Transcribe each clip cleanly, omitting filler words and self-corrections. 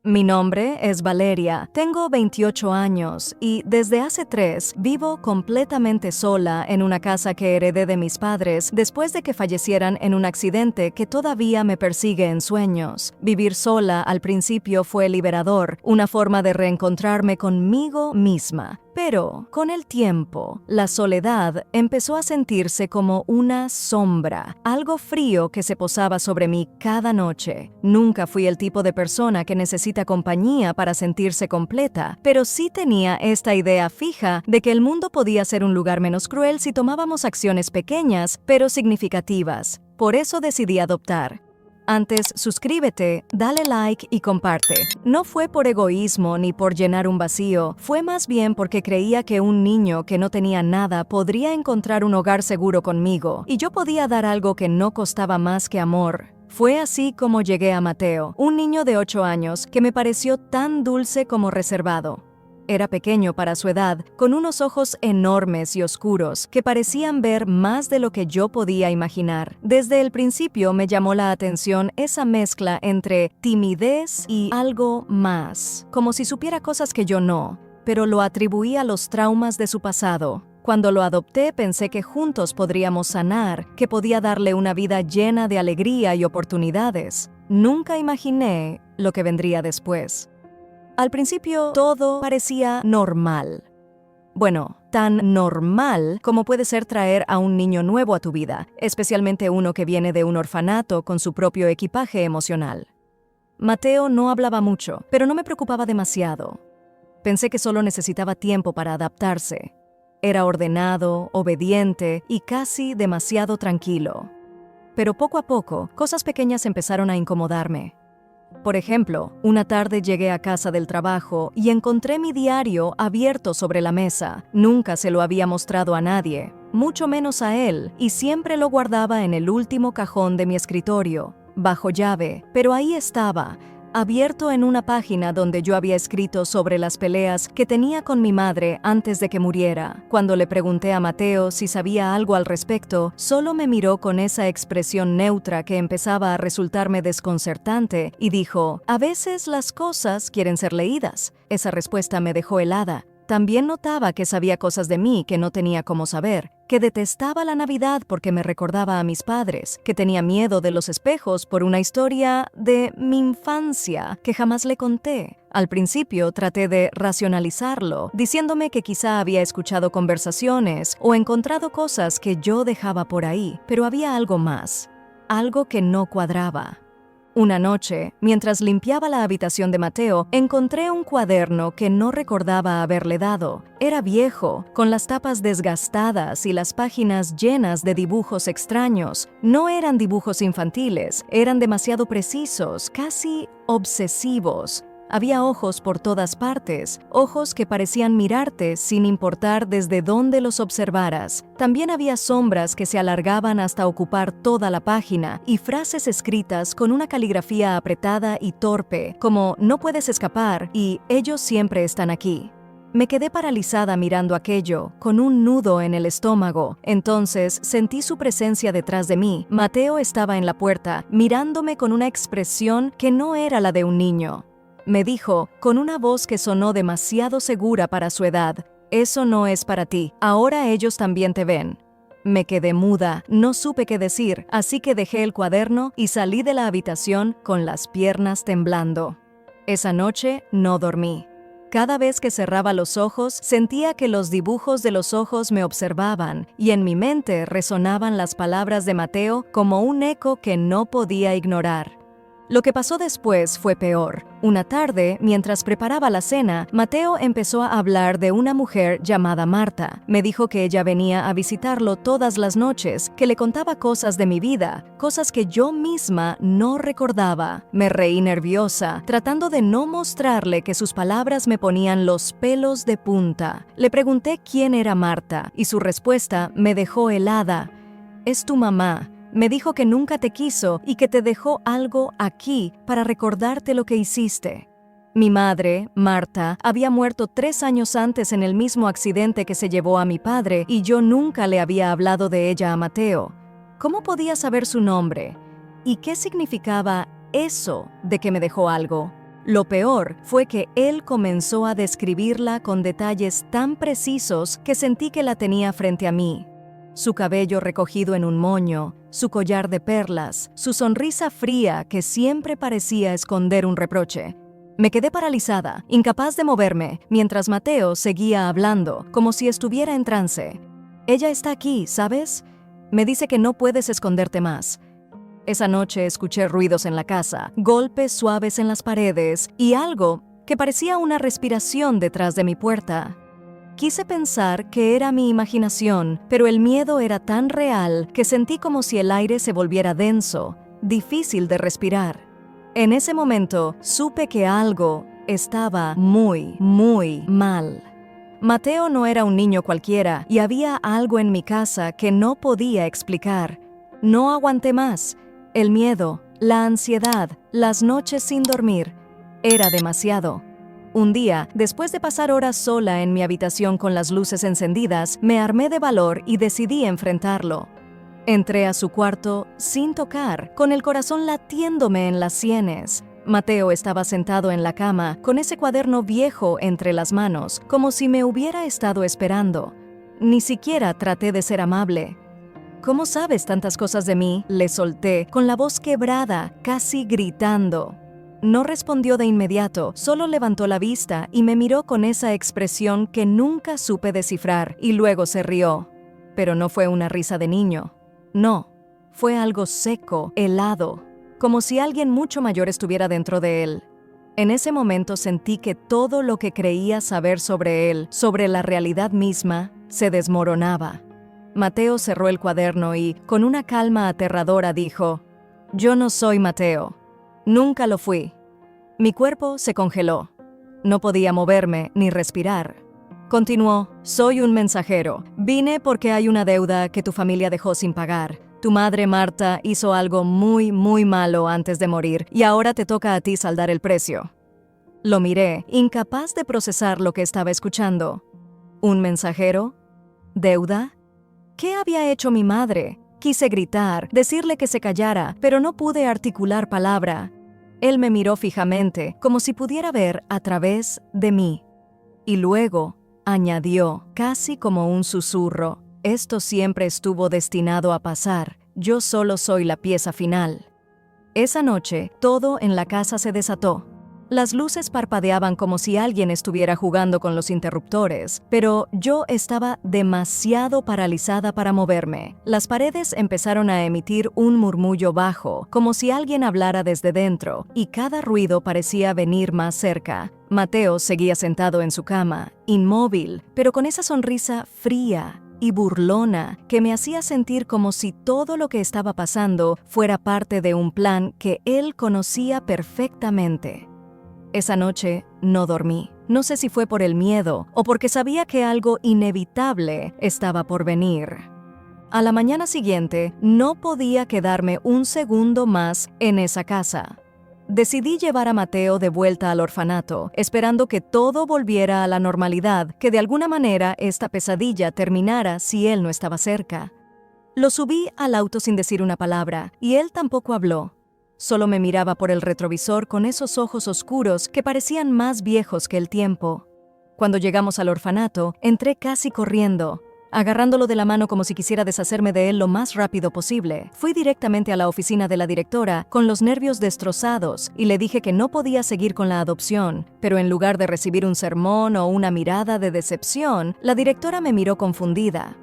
Mi nombre es Valeria, tengo 28 años y desde hace 3 vivo completamente sola en una casa que heredé de mis padres después de que fallecieran en un accidente que todavía me persigue en sueños. Vivir sola al principio fue liberador, una forma de reencontrarme conmigo misma. Pero, con el tiempo, la soledad empezó a sentirse como una sombra, algo frío que se posaba sobre mí cada noche. Nunca fui el tipo de persona que necesita compañía para sentirse completa, pero sí tenía esta idea fija de que el mundo podía ser un lugar menos cruel si tomábamos acciones pequeñas, pero significativas. Por eso decidí adoptar. Antes, suscríbete, dale like y comparte. No fue por egoísmo ni por llenar un vacío, fue más bien porque creía que un niño que no tenía nada podría encontrar un hogar seguro conmigo, y yo podía dar algo que no costaba más que amor. Fue así como llegué a Mateo, un niño de 8 años que me pareció tan dulce como reservado. Era pequeño para su edad, con unos ojos enormes y oscuros que parecían ver más de lo que yo podía imaginar. Desde el principio me llamó la atención esa mezcla entre timidez y algo más, como si supiera cosas que yo no, pero lo atribuí a los traumas de su pasado. Cuando lo adopté pensé que juntos podríamos sanar, que podía darle una vida llena de alegría y oportunidades. Nunca imaginé lo que vendría después. Al principio todo parecía normal. Bueno, tan normal como puede ser traer a un niño nuevo a tu vida, especialmente uno que viene de un orfanato con su propio equipaje emocional. Mateo no hablaba mucho, pero no me preocupaba demasiado. Pensé que solo necesitaba tiempo para adaptarse. Era ordenado, obediente y casi demasiado tranquilo. Pero poco a poco, cosas pequeñas empezaron a incomodarme. Por ejemplo, una tarde llegué a casa del trabajo y encontré mi diario abierto sobre la mesa. Nunca se lo había mostrado a nadie, mucho menos a él, y siempre lo guardaba en el último cajón de mi escritorio, bajo llave, pero ahí estaba, abierto en una página donde yo había escrito sobre las peleas que tenía con mi madre antes de que muriera. Cuando le pregunté a Mateo si sabía algo al respecto, solo me miró con esa expresión neutra que empezaba a resultarme desconcertante y dijo: «A veces las cosas quieren ser leídas». Esa respuesta me dejó helada. También notaba que sabía cosas de mí que no tenía cómo saber, que detestaba la Navidad porque me recordaba a mis padres, que tenía miedo de los espejos por una historia de mi infancia que jamás le conté. Al principio traté de racionalizarlo, diciéndome que quizá había escuchado conversaciones o encontrado cosas que yo dejaba por ahí, pero había algo más, algo que no cuadraba. Una noche, mientras limpiaba la habitación de Mateo, encontré un cuaderno que no recordaba haberle dado. Era viejo, con las tapas desgastadas y las páginas llenas de dibujos extraños. No eran dibujos infantiles, eran demasiado precisos, casi obsesivos. Había ojos por todas partes, ojos que parecían mirarte sin importar desde dónde los observaras. También había sombras que se alargaban hasta ocupar toda la página y frases escritas con una caligrafía apretada y torpe, como «no puedes escapar» y «ellos siempre están aquí». Me quedé paralizada mirando aquello, con un nudo en el estómago. Entonces sentí su presencia detrás de mí. Mateo estaba en la puerta, mirándome con una expresión que no era la de un niño. Me dijo, con una voz que sonó demasiado segura para su edad: «Eso no es para ti, ahora ellos también te ven». Me quedé muda, no supe qué decir, así que dejé el cuaderno y salí de la habitación con las piernas temblando. Esa noche no dormí. Cada vez que cerraba los ojos, sentía que los dibujos de los ojos me observaban, y en mi mente resonaban las palabras de Mateo como un eco que no podía ignorar. Lo que pasó después fue peor. Una tarde, mientras preparaba la cena, Mateo empezó a hablar de una mujer llamada Marta. Me dijo que ella venía a visitarlo todas las noches, que le contaba cosas de mi vida, cosas que yo misma no recordaba. Me reí nerviosa, tratando de no mostrarle que sus palabras me ponían los pelos de punta. Le pregunté quién era Marta, y su respuesta me dejó helada. «Es tu mamá». Me dijo que nunca te quiso y que te dejó algo aquí para recordarte lo que hiciste. Mi madre, Marta, había muerto 3 años antes en el mismo accidente que se llevó a mi padre y yo nunca le había hablado de ella a Mateo. ¿Cómo podía saber su nombre? ¿Y qué significaba eso de que me dejó algo? Lo peor fue que él comenzó a describirla con detalles tan precisos que sentí que la tenía frente a mí. Su cabello recogido en un moño, su collar de perlas, su sonrisa fría que siempre parecía esconder un reproche. Me quedé paralizada, incapaz de moverme, mientras Mateo seguía hablando, como si estuviera en trance. Ella está aquí, ¿sabes? Me dice que no puedes esconderte más. Esa noche escuché ruidos en la casa, golpes suaves en las paredes y algo que parecía una respiración detrás de mi puerta. Quise pensar que era mi imaginación, pero el miedo era tan real que sentí como si el aire se volviera denso, difícil de respirar. En ese momento supe que algo estaba muy, muy mal. Mateo no era un niño cualquiera y había algo en mi casa que no podía explicar. No aguanté más. El miedo, la ansiedad, las noches sin dormir. Era demasiado. Un día, después de pasar horas sola en mi habitación con las luces encendidas, me armé de valor y decidí enfrentarlo. Entré a su cuarto sin tocar, con el corazón latiéndome en las sienes. Mateo estaba sentado en la cama, con ese cuaderno viejo entre las manos, como si me hubiera estado esperando. Ni siquiera traté de ser amable. ¿Cómo sabes tantas cosas de mí?, le solté, con la voz quebrada, casi gritando. No respondió de inmediato, solo levantó la vista y me miró con esa expresión que nunca supe descifrar, y luego se rió. Pero no fue una risa de niño. No, fue algo seco, helado, como si alguien mucho mayor estuviera dentro de él. En ese momento sentí que todo lo que creía saber sobre él, sobre la realidad misma, se desmoronaba. Mateo cerró el cuaderno y, con una calma aterradora, dijo: «Yo no soy Mateo. Nunca lo fui». Mi cuerpo se congeló. No podía moverme ni respirar. Continuó: «Soy un mensajero. Vine porque hay una deuda que tu familia dejó sin pagar. Tu madre, Marta, hizo algo muy, muy malo antes de morir y ahora te toca a ti saldar el precio». Lo miré, incapaz de procesar lo que estaba escuchando. ¿Un mensajero? ¿Deuda? ¿Qué había hecho mi madre? Quise gritar, decirle que se callara, pero no pude articular palabra. Él me miró fijamente, como si pudiera ver a través de mí. Y luego añadió, casi como un susurro: «Esto siempre estuvo destinado a pasar. Yo solo soy la pieza final». Esa noche, todo en la casa se desató. Las luces parpadeaban como si alguien estuviera jugando con los interruptores, pero yo estaba demasiado paralizada para moverme. Las paredes empezaron a emitir un murmullo bajo, como si alguien hablara desde dentro, y cada ruido parecía venir más cerca. Mateo seguía sentado en su cama, inmóvil, pero con esa sonrisa fría y burlona que me hacía sentir como si todo lo que estaba pasando fuera parte de un plan que él conocía perfectamente. Esa noche no dormí. No sé si fue por el miedo o porque sabía que algo inevitable estaba por venir. A la mañana siguiente, no podía quedarme un segundo más en esa casa. Decidí llevar a Mateo de vuelta al orfanato, esperando que todo volviera a la normalidad, que de alguna manera esta pesadilla terminara si él no estaba cerca. Lo subí al auto sin decir una palabra, y él tampoco habló. Solo me miraba por el retrovisor con esos ojos oscuros que parecían más viejos que el tiempo. Cuando llegamos al orfanato, entré casi corriendo, agarrándolo de la mano como si quisiera deshacerme de él lo más rápido posible. Fui directamente a la oficina de la directora, con los nervios destrozados, y le dije que no podía seguir con la adopción, pero en lugar de recibir un sermón o una mirada de decepción, la directora me miró confundida.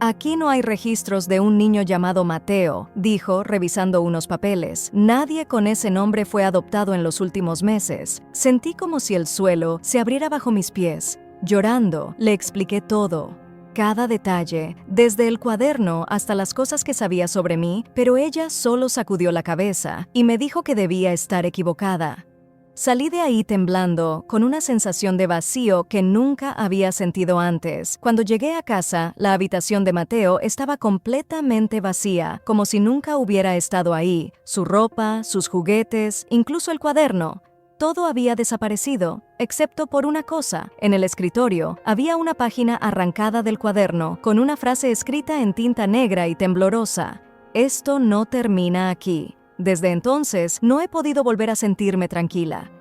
«Aquí no hay registros de un niño llamado Mateo», dijo, revisando unos papeles. «Nadie con ese nombre fue adoptado en los últimos meses». Sentí como si el suelo se abriera bajo mis pies. Llorando, le expliqué todo. Cada detalle, desde el cuaderno hasta las cosas que sabía sobre mí, pero ella solo sacudió la cabeza y me dijo que debía estar equivocada. Salí de ahí temblando, con una sensación de vacío que nunca había sentido antes. Cuando llegué a casa, la habitación de Mateo estaba completamente vacía, como si nunca hubiera estado ahí. Su ropa, sus juguetes, incluso el cuaderno. Todo había desaparecido, excepto por una cosa. En el escritorio había una página arrancada del cuaderno, con una frase escrita en tinta negra y temblorosa: «Esto no termina aquí». Desde entonces, no he podido volver a sentirme tranquila.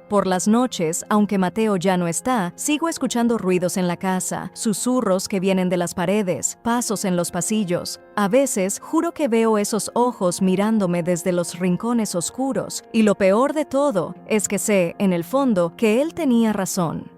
Por las noches, aunque Mateo ya no está, sigo escuchando ruidos en la casa, susurros que vienen de las paredes, pasos en los pasillos. A veces, juro que veo esos ojos mirándome desde los rincones oscuros, y lo peor de todo es que sé, en el fondo, que él tenía razón.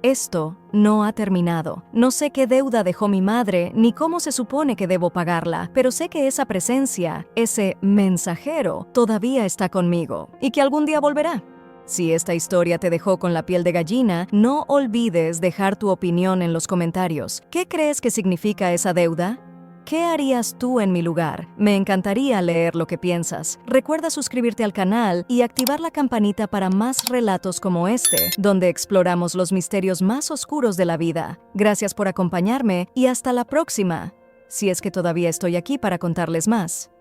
Esto no ha terminado. No sé qué deuda dejó mi madre ni cómo se supone que debo pagarla, pero sé que esa presencia, ese mensajero, todavía está conmigo y que algún día volverá. Si esta historia te dejó con la piel de gallina, no olvides dejar tu opinión en los comentarios. ¿Qué crees que significa esa deuda? ¿Qué harías tú en mi lugar? Me encantaría leer lo que piensas. Recuerda suscribirte al canal y activar la campanita para más relatos como este, donde exploramos los misterios más oscuros de la vida. Gracias por acompañarme y hasta la próxima, si es que todavía estoy aquí para contarles más.